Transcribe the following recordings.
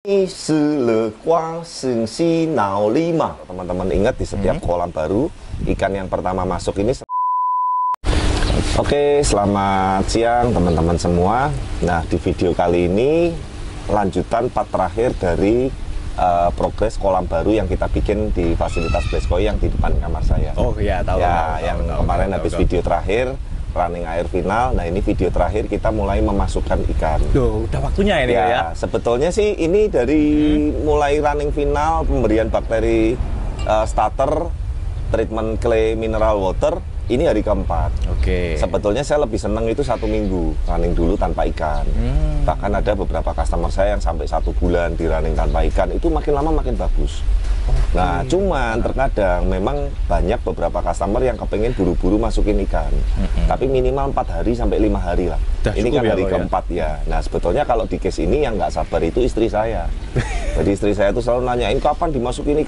Teman-teman ingat di setiap kolam baru ikan yang pertama masuk ini. Oke, selamat siang teman-teman semua. Nah, di video kali ini lanjutan part terakhir dari progres kolam baru yang kita bikin di fasilitas Bleskoi yang di depan kamar saya. Oh iya, tahu. Ya, yang kemarin habis video terakhir running air final. Nah, ini video terakhir kita mulai memasukkan ikan. Duh, udah waktunya ini ya. Sebetulnya sih ini dari mulai running final, pemberian bakteri starter, treatment clay mineral water, ini hari keempat. Oke. Sebetulnya saya lebih seneng itu 1 minggu running dulu tanpa ikan. Bahkan ada beberapa customer saya yang sampai 1 bulan di running tanpa ikan, itu makin lama makin bagus. Nah, cuman terkadang memang banyak beberapa customer yang kepengen buru-buru masukin ikan. Tapi minimal 4 hari sampai 5 hari lah. Ini kan hari keempat ya. Nah, sebetulnya kalau di case ini yang nggak sabar itu istri saya. Jadi istri saya tuh selalu nanyain kapan dimasukin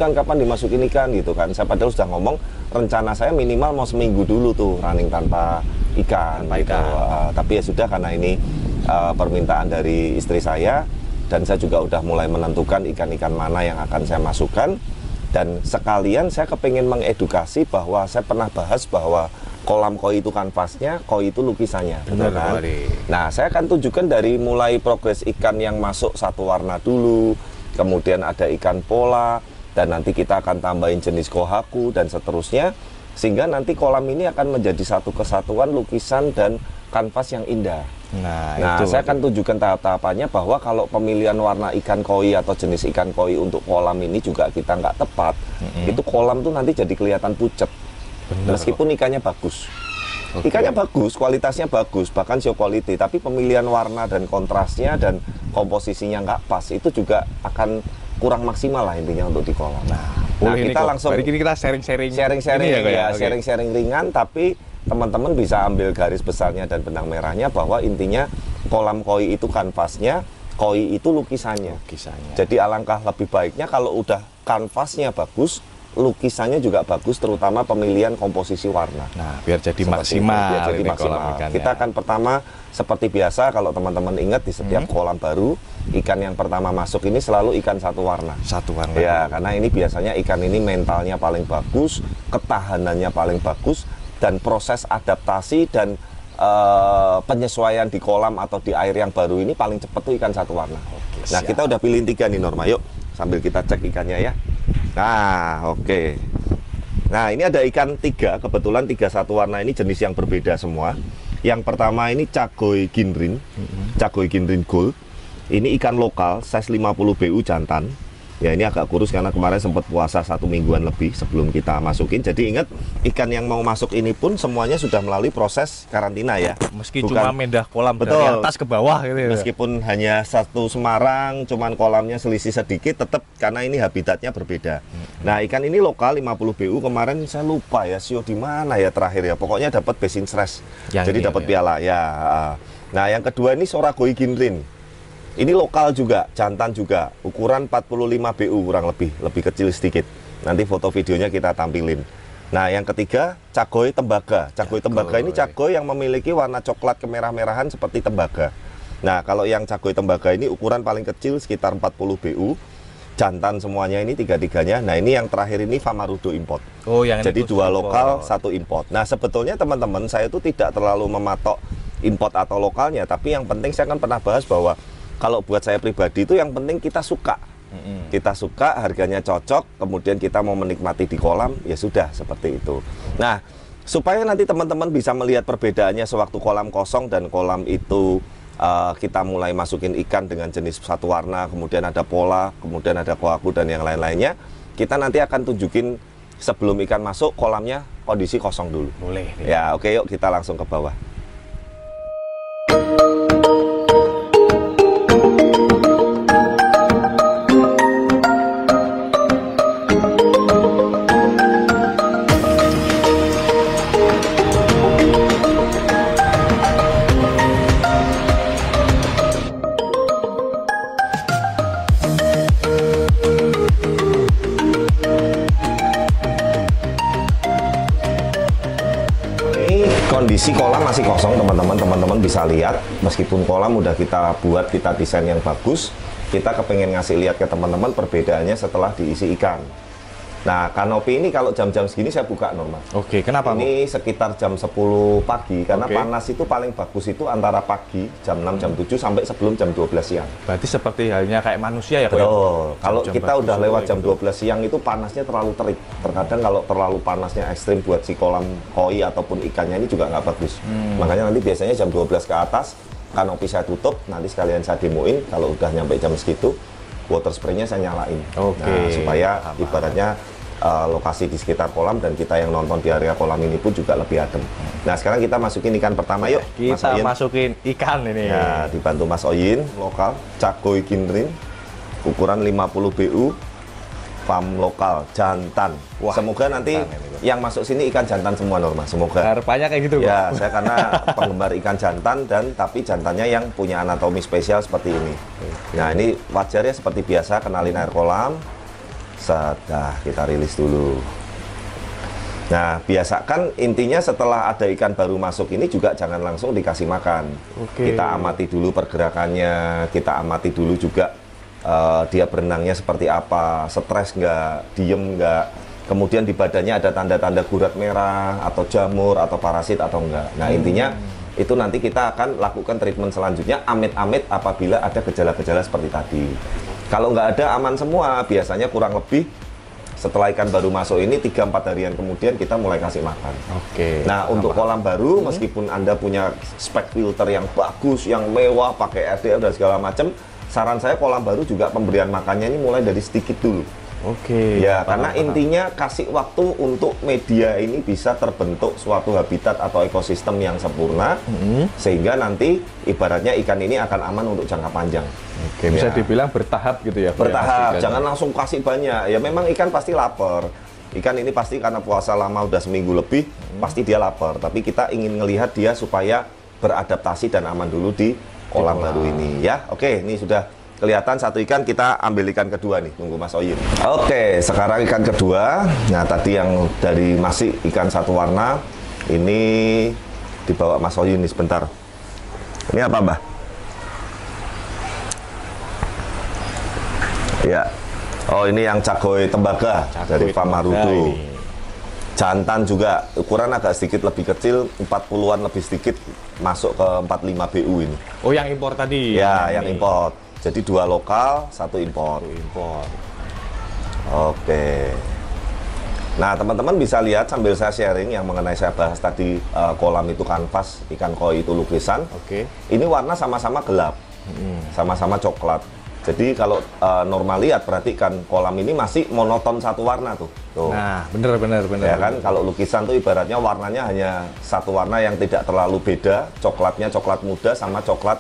ikan gitu kan. Saya padahal sudah ngomong rencana saya minimal mau seminggu dulu tuh running tanpa ikan. Tapi ya sudah, karena ini permintaan dari istri saya. Dan saya juga udah mulai menentukan ikan-ikan mana yang akan saya masukkan. Dan sekalian saya kepengen mengedukasi bahwa saya pernah bahas bahwa kolam koi itu kanvasnya, koi itu lukisannya. Betul kan? Nah, saya akan tunjukkan dari mulai progres ikan yang masuk satu warna dulu, kemudian ada ikan pola, dan nanti kita akan tambahin jenis kohaku dan seterusnya. Sehingga nanti kolam ini akan menjadi satu kesatuan lukisan dan kanvas yang indah. Nah, saya akan tunjukkan tahap-tahapannya bahwa kalau pemilihan warna ikan koi atau jenis ikan koi untuk kolam ini juga kita nggak tepat, itu kolam tuh nanti jadi kelihatan pucet. Meskipun ikannya bagus. Ikannya bagus, kualitasnya bagus, bahkan show quality, tapi pemilihan warna dan kontrasnya dan komposisinya nggak pas, itu juga akan kurang maksimal lah intinya untuk di kolam. Nah, kita langsung kita sharing-sharing ringan, tapi teman-teman bisa ambil garis besarnya dan benang merahnya bahwa intinya kolam koi itu kanvasnya, koi itu lukisannya. Jadi alangkah lebih baiknya kalau udah kanvasnya bagus, lukisannya juga bagus, terutama pemilihan komposisi warna. Nah, biar jadi maksimal. Kita akan pertama seperti biasa, kalau teman-teman ingat di setiap kolam baru ikan yang pertama masuk ini selalu ikan satu warna. Ya, karena ini biasanya ikan ini mentalnya paling bagus, ketahanannya paling bagus, dan proses adaptasi dan penyesuaian di kolam atau di air yang baru ini paling cepat tuh ikan satu warna. Nah, kita udah pilih 3 nih Norma, yuk sambil kita cek ikannya ya. Nah, oke. Nah, ini ada ikan 3, kebetulan 3 satu warna ini jenis yang berbeda semua. Yang pertama ini Cagoy Ginrin, Cagoy Ginrin Gold. Ini ikan lokal, size 50 BU jantan. Ya, ini agak kurus karena kemarin sempat puasa 1 mingguan lebih sebelum kita masukin. Jadi ingat, ikan yang mau masuk ini pun semuanya sudah melalui proses karantina ya. Meski cuma mendah kolam dari atas ke bawah gitu ya. Meskipun hanya satu Semarang, cuman kolamnya selisih sedikit, tetap karena ini habitatnya berbeda. Nah, ikan ini lokal 50 BU, kemarin saya lupa ya sio di mana ya terakhir ya. Pokoknya dapat best in stress. Jadi dapat piala ya. Nah, yang kedua ini Soragoy Ginrin. Ini lokal juga, jantan juga, ukuran 45 BU kurang lebih kecil sedikit. Nanti foto videonya kita tampilin. Nah, yang ketiga Cagoy Tembaga. Cagoy Tembaga ini cagoy yang memiliki warna coklat kemerah-merahan seperti tembaga. Nah, kalau yang Cagoy Tembaga ini ukuran paling kecil sekitar 40 BU. Jantan semuanya ini 3-3-nya. Nah, ini yang terakhir ini Famarudo import. Jadi 2 lokal, 1 import. Nah, sebetulnya teman-teman, saya itu tidak terlalu mematok import atau lokalnya, tapi yang penting saya kan pernah bahas bahwa kalau buat saya pribadi itu yang penting kita suka. Kita suka, harganya cocok, kemudian kita mau menikmati di kolam, ya sudah seperti itu. Nah, supaya nanti teman-teman bisa melihat perbedaannya sewaktu kolam kosong dan kolam itu kita mulai masukin ikan dengan jenis satu warna, kemudian ada pola, kemudian ada kohaku dan yang lain-lainnya. Kita nanti akan tunjukin sebelum ikan masuk kolamnya kondisi kosong dulu. Boleh. Ya, oke, yuk kita langsung ke bawah. Kondisi kolam masih kosong teman-teman bisa lihat, meskipun kolam udah kita buat, kita desain yang bagus, kita kepengen ngasih lihat ke teman-teman perbedaannya setelah diisi ikan. Nah, kanopi ini kalau jam-jam segini saya buka normal. Oke, kenapa? Ini sekitar jam 10 pagi, karena panas itu paling bagus itu antara pagi, jam 6, jam 7, sampai sebelum jam 12 siang. Berarti seperti halnya kayak manusia ya? Betul. Kalau kita udah lewat jam 12 siang itu panasnya terlalu terik. Terkadang kalau terlalu panasnya ekstrim buat si kolam koi ataupun ikannya ini juga nggak bagus. Makanya nanti biasanya jam 12 ke atas, kanopi saya tutup, nanti sekalian saya demoin, kalau udah nyampe jam segitu, water spray-nya saya nyalain. Nah, supaya ibaratnya lokasi di sekitar kolam dan kita yang nonton di area kolam ini pun juga lebih adem. Nah, sekarang kita masukin ikan pertama yuk. Kita masukin ikan ini. Ya, dibantu Mas Oyin, lokal, Cagoy Ginrin, ukuran 50 BU, farm lokal, jantan. Wah, semoga nanti yang masuk sini ikan jantan semua normal, semoga. Harapannya kayak gitu, ya, saya karena penggemar ikan jantan dan tapi jantannya yang punya anatomi spesial seperti ini. Nah, ini wajarnya seperti biasa, kenalin air kolam. Sudah, kita rilis dulu. Nah, biasakan intinya setelah ada ikan baru masuk ini juga jangan langsung dikasih makan. Kita amati dulu pergerakannya, kita amati dulu juga dia berenangnya seperti apa, stres nggak, diem nggak, kemudian di badannya ada tanda-tanda gurat merah, atau jamur, atau parasit, atau enggak. Nah, intinya itu nanti kita akan lakukan treatment selanjutnya, amit-amit apabila ada gejala-gejala seperti tadi. Kalau nggak ada, aman semua, biasanya kurang lebih setelah ikan baru masuk ini 3-4 harian kemudian kita mulai kasih makan. Nah, untuk kolam baru, meskipun Anda punya spek filter yang bagus, yang mewah, pakai RDL dan segala macam, saran saya kolam baru juga pemberian makannya ini mulai dari sedikit dulu. Ya, karena intinya kasih waktu untuk media ini bisa terbentuk suatu habitat atau ekosistem yang sempurna, sehingga nanti ibaratnya ikan ini akan aman untuk jangka panjang. Bisa dibilang bertahap gitu ya? Bertahap, jangan langsung kasih banyak. Ya memang ikan pasti lapar. Ikan ini pasti karena puasa lama udah seminggu lebih, pasti dia lapar. Tapi kita ingin melihat dia supaya beradaptasi dan aman dulu di kolam baru ini. Ya, oke, ini sudah kelihatan satu ikan, kita ambil ikan kedua nih, nunggu Mas Oyin. Oke, sekarang ikan kedua. Nah, tadi yang dari masih ikan satu warna, ini dibawa Mas Oyin nih sebentar. Ini apa, Mbah? Ya. Oh, ini yang cagoy tembaga dari Farm Marudu. Jantan juga, ukuran agak sedikit lebih kecil, 40-an lebih sedikit, masuk ke 45 BU ini. Oh, yang impor tadi? Ya, yang impor. Jadi 2 lokal, 1 impor. Oke. Nah, teman-teman bisa lihat sambil saya sharing yang mengenai saya bahas tadi, kolam itu kanvas, ikan koi itu lukisan. Ini warna sama-sama gelap, sama-sama coklat. Jadi kalau normal lihat, berarti kan kolam ini masih monoton satu warna tuh. Nah, bener. Ya kan, kalau lukisan tuh ibaratnya warnanya hanya satu warna yang tidak terlalu beda. Coklatnya coklat muda sama coklat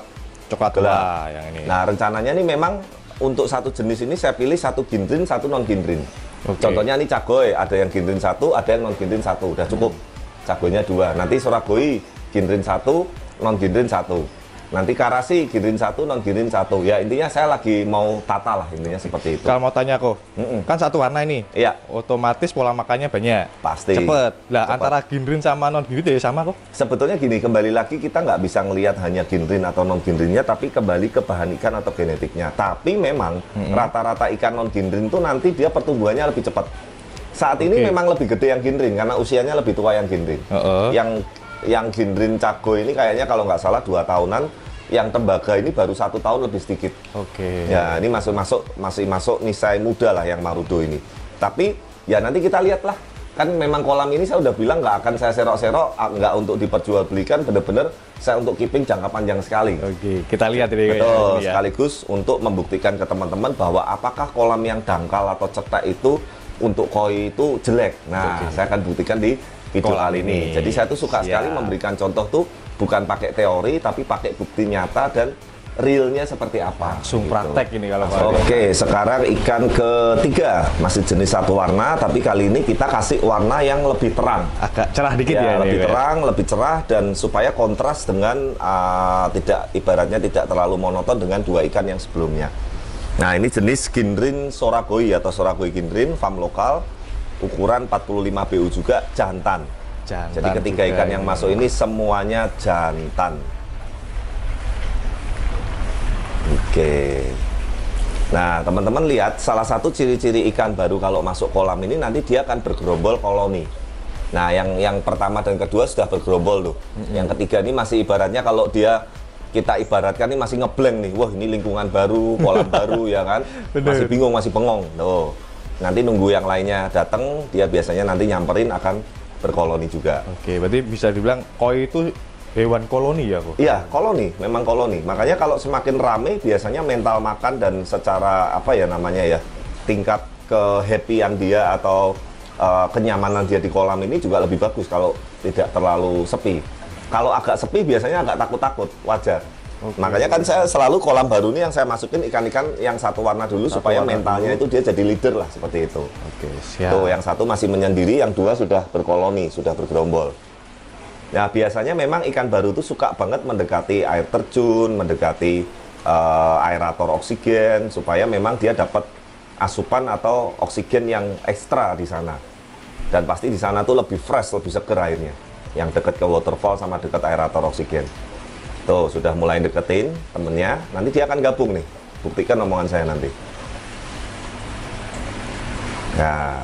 gelap yang ini. Nah, rencananya nih memang untuk satu jenis ini saya pilih satu ginrin, satu non ginrin. Contohnya ini cagoy, ada yang ginrin 1, ada yang non ginrin 1, udah cukup. Cagoynya 2. Nanti soragoi ginrin 1, non ginrin 1. Nanti karasi ginrin 1, non ginrin 1. Ya, intinya saya lagi mau tata lah, intinya seperti itu. Kalau mau tanya kok, kan satu warna ini. Iya. Otomatis pola makannya banyak. Pasti. Cepet. Lah, antara ginrin sama non ginrin ya sama kok. Sebetulnya gini, kembali lagi kita nggak bisa ngelihat hanya ginrin atau non ginrinnya, tapi kembali ke bahan ikan atau genetiknya. Tapi memang rata-rata ikan non ginrin itu nanti dia pertumbuhannya lebih cepat. Saat ini memang lebih gede yang ginrin karena usianya lebih tua yang ginrin. Yang ginrin cagoy ini kayaknya kalau nggak salah 2 tahunan. Yang tembaga ini baru 1 tahun lebih sedikit. Ya, ini masih masuk nisai muda lah yang Marudu ini. Tapi ya nanti kita lihat lah. Kan memang kolam ini saya udah bilang nggak akan saya serok-serok, nggak untuk diperjualbelikan, bener-bener saya untuk keeping jangka panjang sekali. Kita lihat ini. Betul, sekaligus untuk membuktikan ke teman-teman bahwa apakah kolam yang dangkal atau cetek itu untuk koi itu jelek. Nah, saya akan buktikan di video kali ini. Jadi saya tuh suka sekali memberikan contoh tuh bukan pakai teori tapi pakai bukti nyata dan realnya seperti apa. Langsung praktek ini kalau Oke, sekarang ikan ketiga masih jenis satu warna tapi kali ini kita kasih warna yang lebih terang. Agak cerah dikit ya. Lebih terang, lebih cerah dan supaya kontras dengan ibaratnya tidak terlalu monoton dengan 2 ikan yang sebelumnya. Nah, ini jenis ginrin soragoi atau soragoi ginrin farm lokal. Ukuran 45 BU juga, jantan. Jadi ketiga ikan yang masuk ini semuanya jantan. Oke. Nah, teman-teman lihat salah satu ciri-ciri ikan baru kalau masuk kolam ini nanti dia akan bergerombol koloni. Nah, yang pertama dan kedua sudah bergerombol tuh. Yang ketiga ini masih ibaratnya kalau kita ibaratkan ini masih ngeblank nih. Wah, ini lingkungan baru, kolam baru ya kan. Masih bingung, masih bengong. Tuh. Nanti nunggu yang lainnya datang, dia biasanya nanti nyamperin akan berkoloni juga. Oke, berarti bisa dibilang koi itu hewan koloni ya, kok? Iya, koloni, memang koloni. Makanya kalau semakin rame biasanya mental makan dan secara apa ya namanya ya, tingkat kehappyan dia atau kenyamanan dia di kolam ini juga lebih bagus kalau tidak terlalu sepi. Kalau agak sepi biasanya agak takut-takut, wajar. Oke. Makanya kan saya selalu kolam baru ini yang saya masukin ikan-ikan yang satu warna dulu supaya mentalnya itu dia jadi leader lah, seperti itu. Oke, siap. Tuh, yang satu masih menyendiri, yang dua sudah berkoloni, sudah bergerombol. Nah, biasanya memang ikan baru itu suka banget mendekati air terjun, mendekati aerator oksigen, supaya memang dia dapat asupan atau oksigen yang ekstra di sana. Dan pasti di sana tuh lebih fresh, lebih seger airnya. Yang dekat ke waterfall sama dekat aerator oksigen. Tuh, sudah mulai deketin temennya, nanti dia akan gabung nih. Buktikan omongan saya nanti. Nah,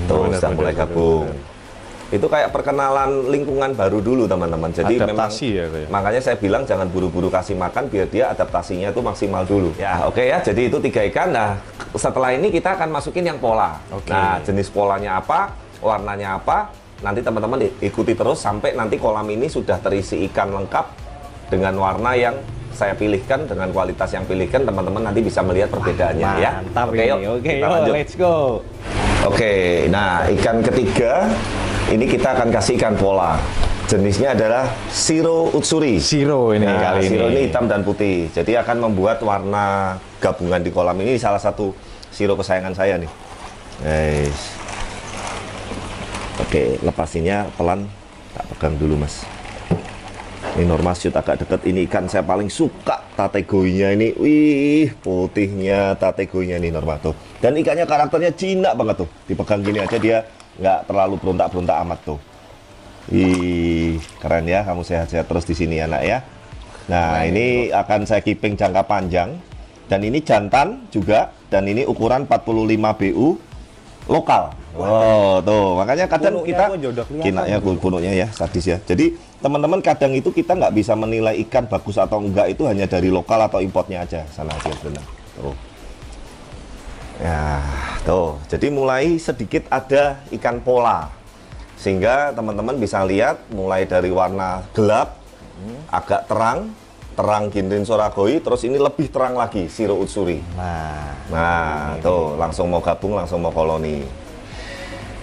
tuh sudah mulai gabung. Itu kayak perkenalan lingkungan baru dulu teman-teman. Jadi adaptasi memang, ya, kayak. makanya saya bilang jangan buru-buru kasih makan biar dia adaptasinya itu maksimal dulu. Ya oke ya, jadi itu 3 ikan. Nah setelah ini kita akan masukin yang pola. Oke. Nah jenis polanya apa, warnanya apa, nanti teman-teman ikuti terus sampai nanti kolam ini sudah terisi ikan lengkap dengan warna yang saya pilihkan, dengan kualitas yang pilihkan. Teman-teman nanti bisa melihat perbedaannya. Ya. Mantap Oke, ini. yuk, Oke, kita yuk, lanjut. let's go. Oke, nah ikan ketiga ini kita akan kasih ikan pola. Jenisnya adalah Shiro Utsuri. Shiro ini Nah, kali Shiro ini. ini hitam dan putih. Jadi akan membuat warna gabungan di kolam ini salah satu Shiro kesayangan saya nih. Guys. Oke, lepasinnya pelan. Tak pegang dulu, Mas. Ini normal shoot agak deket. Ini ikan saya paling suka tategoinya ini. Wih, putihnya tategoinya ini normal tuh. Dan ikannya karakternya jinak banget tuh. Dipegang gini aja dia nggak terlalu berontak-berontak amat tuh. Ih, keren ya, kamu sehat-sehat terus di sini anak ya. Nah, ini akan saya keeping jangka panjang. Dan ini jantan juga, dan ini ukuran 45 BU lokal. Oh, tuh, makanya kadang Kunuknya kita kok udah kelihatan kinaknya kunuknya ya, sadis ya. Jadi, teman-teman kadang itu kita nggak bisa menilai ikan bagus atau enggak itu hanya dari lokal atau importnya aja. Sana aja benar. Tuh. Ya, tuh. Jadi mulai sedikit ada ikan pola. Sehingga teman-teman bisa lihat mulai dari warna gelap, agak terang, terang Ginrin Soragoi, terus ini lebih terang lagi Shiro Utsuri. Nah, tuh langsung mau gabung, langsung mau koloni.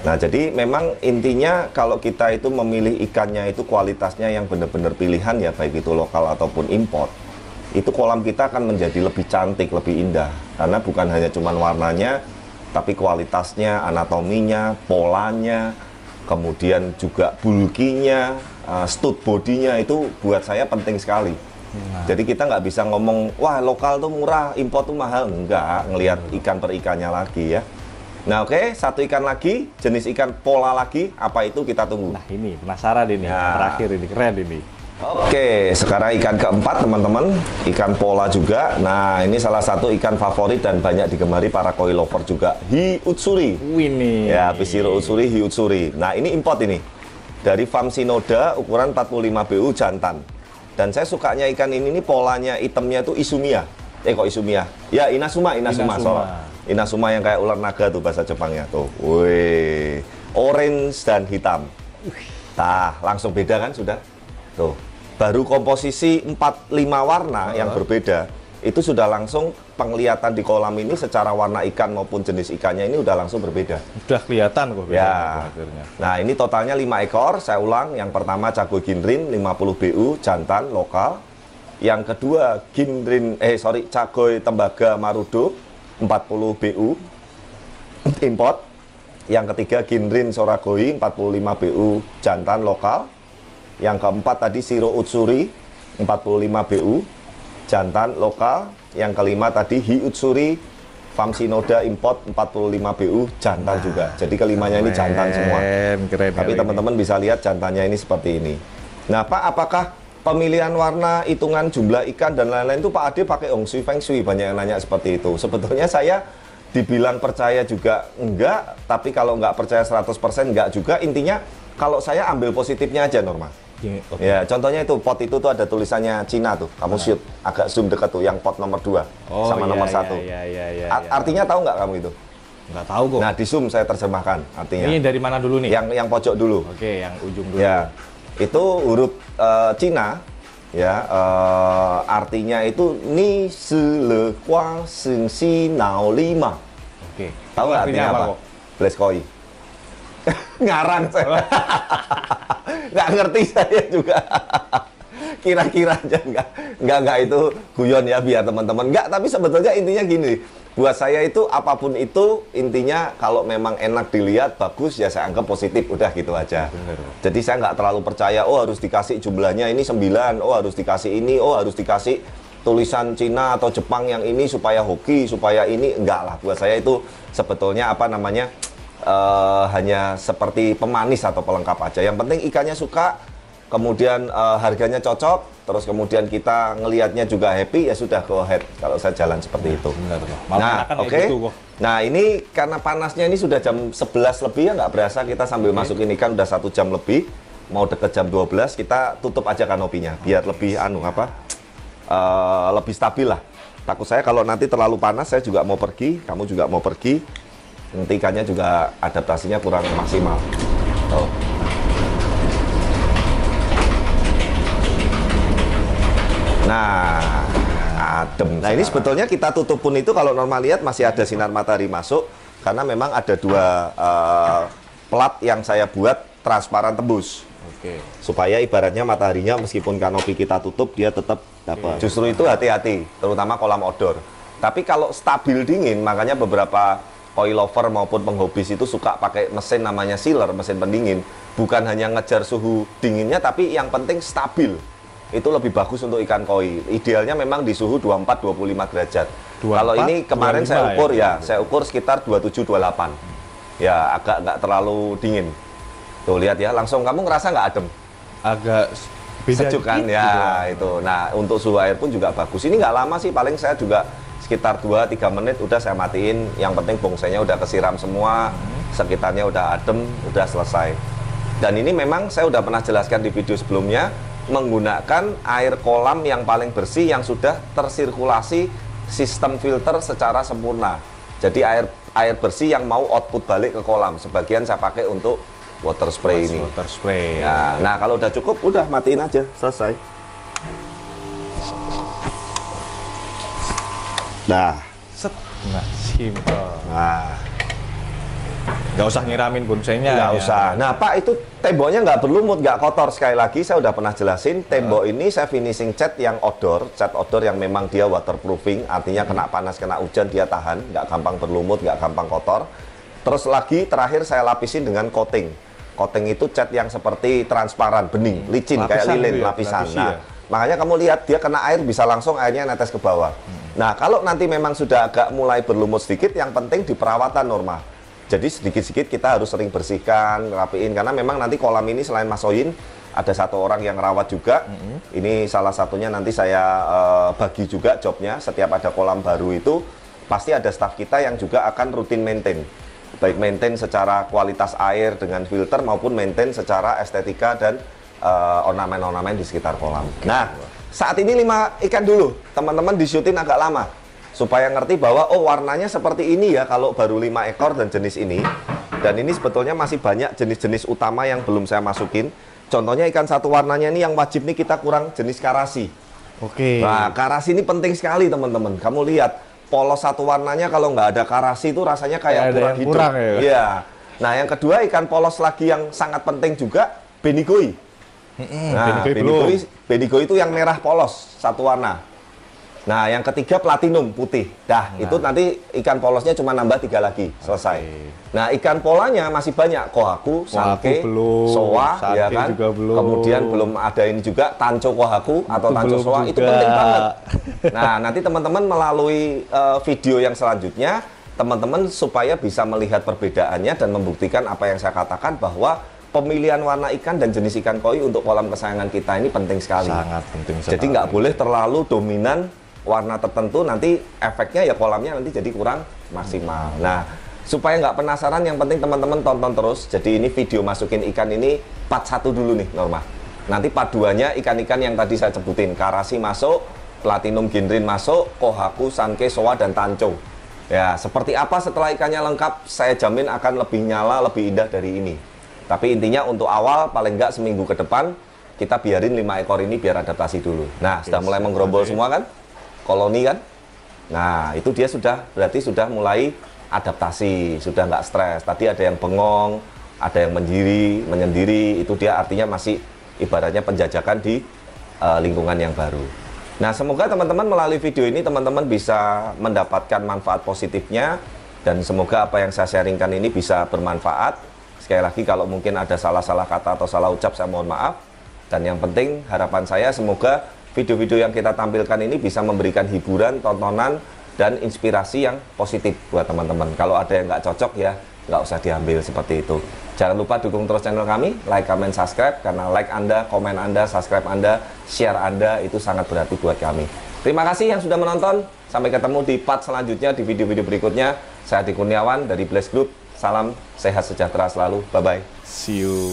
Nah, jadi memang intinya kalau kita itu memilih ikannya itu kualitasnya yang benar-benar pilihan ya, baik itu lokal ataupun import. Itu kolam kita akan menjadi lebih cantik, lebih indah. Karena bukan hanya cuman warnanya, tapi kualitasnya, anatominya, polanya, kemudian juga bulkinya, stud bodinya itu buat saya penting sekali. Jadi kita nggak bisa ngomong, wah lokal tuh murah, import tuh mahal. Enggak, ngelihat ikan per ikannya lagi ya. Nah oke, satu ikan lagi, jenis ikan pola lagi, apa itu kita tunggu. Nah ini, penasaran ini, Ya. terakhir ini, keren ini. Oke, sekarang ikan keempat teman-teman, ikan pola juga. Nah ini salah satu ikan favorit dan banyak digemari para koi lover juga, Hi Utsuri. Ini. Ya, Shiro Utsuri, Hi Utsuri. Nah ini import ini, dari Farm Shinoda, ukuran 45 BU jantan. Dan saya sukanya ikan ini polanya hitamnya tuh Isumiya. Kok Isumiya? Ya Inazuma, Inazuma. sorry. Inazuma yang kayak ular naga tuh bahasa Jepangnya tuh. Wih, orange dan hitam. Nah, langsung beda kan sudah. Tuh, baru komposisi 4-5 warna yang berbeda. Itu sudah langsung penglihatan di kolam ini secara warna ikan maupun jenis ikannya ini udah langsung berbeda. Udah kelihatan kok. Ya. Akhirnya. Nah, ini totalnya 5 ekor. Saya ulang, yang pertama Cago Ginrin 50 BU jantan lokal. Yang kedua Cagoy Tembaga Marudo 40 BU import. Yang ketiga Ginrin Soragoi 45 BU jantan lokal. Yang keempat tadi Shiro Utsuri 45 BU jantan lokal. Yang kelima tadi Hi Utsuri Farm Shinoda import 45 BU jantan juga. Jadi kelimanya ini jantan semua. Keren Tapi kali teman-teman bisa lihat jantannya ini seperti ini. Nah, Pak, apakah pemilihan warna, hitungan jumlah ikan dan lain-lain itu Pak Ade pakai Hong Shui Feng Shui, banyak yang nanya seperti itu. Sebetulnya saya dibilang percaya juga enggak, tapi kalau enggak percaya 100% enggak juga. Intinya kalau saya ambil positifnya aja, Norma. Okay. Ya, contohnya itu pot itu tuh ada tulisannya Cina tuh. Kamu shoot agak zoom dekat tuh yang pot nomor 2 sama nomor 1. Artinya tahu nggak kamu itu? Nggak tahu kok. Nah, di zoom saya terjemahkan artinya. Ini dari mana dulu nih? Yang pojok dulu. Oke, yang ujung dulu. Ya. Itu huruf Cina ya, artinya itu ni si le hua sing si nao lima. Oke. Tahu nggak artinya apa? Blaze koi. Ngarang saya. Nggak ngerti saya juga. Kira-kira aja enggak itu guyon ya biar teman-teman. Enggak, tapi sebetulnya intinya gini. Buat saya itu apapun itu intinya kalau memang enak dilihat, bagus ya saya anggap positif, udah gitu aja. Bener. Jadi saya nggak terlalu percaya, oh harus dikasih jumlahnya ini 9, oh harus dikasih ini, oh harus dikasih tulisan Cina atau Jepang yang ini supaya hoki, supaya ini, enggak lah. Buat saya itu sebetulnya apa namanya, hanya seperti pemanis atau pelengkap aja. Yang penting ikannya suka, kemudian harganya cocok, terus kemudian kita ngelihatnya juga happy, ya sudah go ahead kalau saya jalan seperti itu. Benar. Nah, oke. Gitu, nah ini karena panasnya ini sudah jam 11 lebih ya, nggak berasa kita sambil masukin ikan udah 1 jam lebih, mau deket jam 12 kita tutup aja kanopinya biar lebih lebih stabil lah. Takut saya kalau nanti terlalu panas saya juga mau pergi, kamu juga mau pergi, nanti ikannya juga adaptasinya kurang maksimal. Tuh. Nah, adem. Nah ini sebetulnya kita tutup pun itu kalau normal lihat masih ada sinar matahari masuk karena memang ada 2 plat yang saya buat transparan tembus. Oke. Supaya ibaratnya mataharinya meskipun kanopi kita tutup dia tetap dapat. Justru itu hati-hati, terutama kolam outdoor. Tapi kalau stabil dingin, makanya beberapa koi lover maupun penghobis itu suka pakai mesin namanya sealer, mesin pendingin. Bukan hanya ngejar suhu dinginnya, tapi yang penting stabil. Itu lebih bagus untuk ikan koi. Idealnya memang di suhu 24-25 derajat. 24, kalau ini kemarin 25 saya ukur ya, saya ukur sekitar 27-28. Ya, agak nggak terlalu dingin. Tuh lihat ya, langsung kamu ngerasa nggak adem? Agak beda sejuk kan ya itu. Nah, untuk suhu air pun juga bagus. Ini nggak lama sih, paling saya juga sekitar 2-3 menit udah saya matiin. Yang penting bongsainya udah kesiram semua, sekitarnya udah adem, udah selesai. Dan ini memang saya udah pernah jelaskan di video sebelumnya, menggunakan air kolam yang paling bersih yang sudah tersirkulasi sistem filter secara sempurna. Jadi air bersih yang mau output balik ke kolam. Sebagian saya pakai untuk water spray ini. Water spray. Nah, kalau udah cukup, udah matiin aja, selesai. Nah, Set. Nah, simple. nah. Nggak usah nyiramin bonsainya. Nggak ya. usah. Nah, Pak, itu temboknya nggak berlumut, nggak kotor. Sekali lagi, saya udah pernah jelasin, tembok ini saya finishing cat yang outdoor, cat outdoor yang memang dia waterproofing, artinya kena panas, kena hujan, dia tahan, nggak gampang berlumut, nggak gampang kotor. Terus lagi, terakhir saya lapisin dengan coating. Coating itu cat yang seperti transparan, bening, licin, kayak lilin, ya, lapisan. lapisi Nah, ya. makanya kamu lihat, dia kena air, bisa langsung airnya netes ke bawah. Nah, kalau nanti memang sudah agak mulai berlumut sedikit, yang penting di perawatan normal. Jadi sedikit-sedikit kita harus sering bersihkan, rapiin, karena memang nanti kolam ini selain Mas Soyin, ada 1 orang yang rawat juga. Ini salah satunya nanti saya bagi juga jobnya. Setiap ada kolam baru itu pasti ada staf kita yang juga akan rutin maintain, baik maintain secara kualitas air dengan filter maupun maintain secara estetika dan ornamen-ornamen di sekitar kolam. Nah, saat ini 5 ikan dulu, teman-teman disutin agak lama supaya ngerti bahwa oh warnanya seperti ini ya kalau baru 5 ekor dan jenis ini. Dan ini sebetulnya masih banyak jenis-jenis utama yang belum saya masukin. Contohnya ikan satu warnanya ini yang wajib nih kita kurang jenis karasi. Oke. Nah, karasi ini penting sekali teman-teman. Kamu lihat polos satu warnanya kalau nggak ada karasi itu rasanya kayak kurang hidup. Kurang ya. Iya. Nah, yang kedua ikan polos lagi yang sangat penting juga benigoi. Nah, benigoi itu yang merah polos satu warna. Nah, yang ketiga platinum putih. Itu nanti ikan polosnya cuma nambah 3 lagi, selesai. Nah, ikan polanya masih banyak, kohaku, sanke, soa, ya kan. Kemudian belum ada ini juga tanco kohaku atau tanco soa, itu penting banget. Nah, nanti teman-teman melalui video yang selanjutnya, teman-teman supaya bisa melihat perbedaannya dan membuktikan apa yang saya katakan bahwa pemilihan warna ikan dan jenis ikan koi untuk kolam kesayangan kita ini penting sekali. Sangat penting sekali. Jadi nggak boleh terlalu dominan warna tertentu, nanti efeknya ya kolamnya nanti jadi kurang maksimal. Nah, supaya nggak penasaran, yang penting teman-teman tonton terus. Jadi ini video masukin ikan ini part 1 dulu nih Norma. Nanti part 2-nya ikan-ikan yang tadi saya sebutin, karasi masuk, platinum ginrin masuk, kohaku, sanke, soa, dan tanco. Ya, seperti apa setelah ikannya lengkap, saya jamin akan lebih nyala, lebih indah dari ini. Tapi intinya untuk awal, paling nggak seminggu ke depan, kita biarin 5 ekor ini biar adaptasi dulu. Nah, sudah mulai menggerombol semua kan? Koloni kan? Nah, itu dia berarti sudah mulai adaptasi, sudah nggak stres. Tadi ada yang bengong, ada yang menyendiri, itu dia artinya masih ibaratnya penjajakan di lingkungan yang baru. Nah, semoga teman-teman melalui video ini teman-teman bisa mendapatkan manfaat positifnya, dan semoga apa yang saya sharingkan ini bisa bermanfaat. Sekali lagi kalau mungkin ada salah-salah kata atau salah ucap, saya mohon maaf. Dan yang penting harapan saya semoga video-video yang kita tampilkan ini bisa memberikan hiburan, tontonan, dan inspirasi yang positif buat teman-teman. Kalau ada yang nggak cocok ya nggak usah diambil seperti itu. Jangan lupa dukung terus channel kami, like, comment, subscribe, karena like Anda, komen Anda, subscribe Anda, share Anda itu sangat berarti buat kami. Terima kasih yang sudah menonton. Sampai ketemu di part selanjutnya, di video-video berikutnya. Saya Adi Kurniawan dari Blast Group. Salam sehat sejahtera selalu. Bye-bye. See you.